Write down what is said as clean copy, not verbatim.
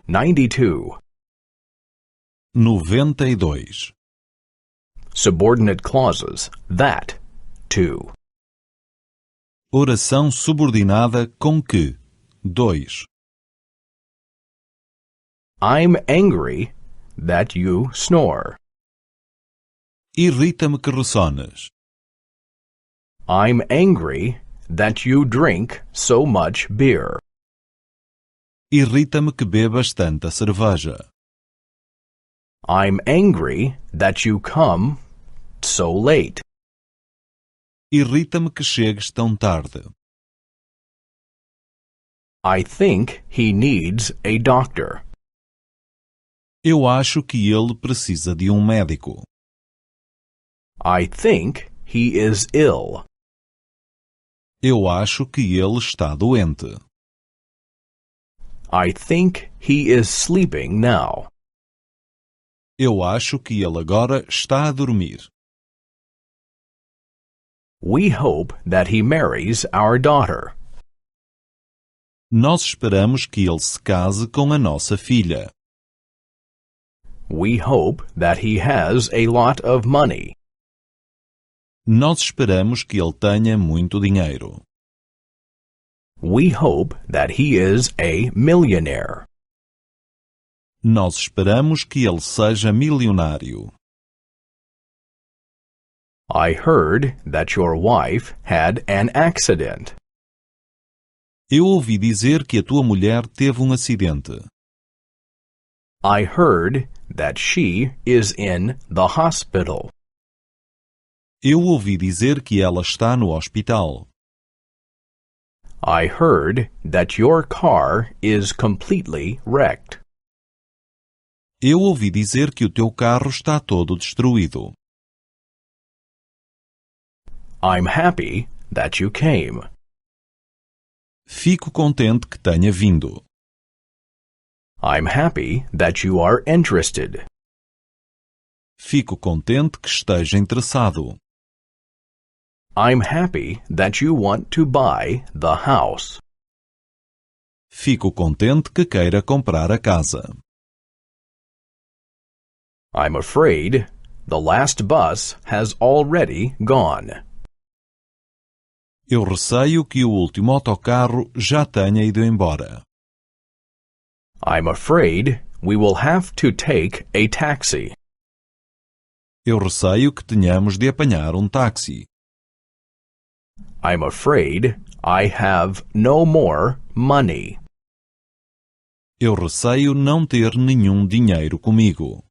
92. 92. Subordinate clauses. That, to. Oração subordinada com que. 2. I'm angry that you snore. Irrita-me que ressones. I'm angry that you drink so much beer. Irrita-me que bebas tanta cerveja. I'm angry that you come so late. Irrita-me que chegues tão tarde. I think he needs a doctor. Eu acho que ele precisa de um médico. I think he is ill. Eu acho que ele está doente. I think he is sleeping now. Eu acho que ele agora está a dormir. We hope that he marries our daughter. Nós esperamos que ele se case com a nossa filha. We hope that he has a lot of money. Nós esperamos que ele tenha muito dinheiro. We hope that he is a millionaire. Nós esperamos que ele seja milionário. I heard that your wife had an accident. Eu ouvi dizer que a tua mulher teve um acidente. I heard that she is in the hospital. Eu ouvi dizer que ela está no hospital. I heard that your car is completely wrecked. Eu ouvi dizer que o teu carro está todo destruído. I'm happy that you came. Fico contente que tenha vindo. I'm happy that you are interested. Fico contente que esteja interessado. I'm happy that you want to buy the house. Fico contente que queira comprar a casa. I'm afraid the last bus has already gone. Eu receio que o último autocarro já tenha ido embora. I'm afraid we will have to take a taxi. Eu receio que tenhamos de apanhar um táxi. I'm afraid I have no more money. Eu receio não ter nenhum dinheiro comigo.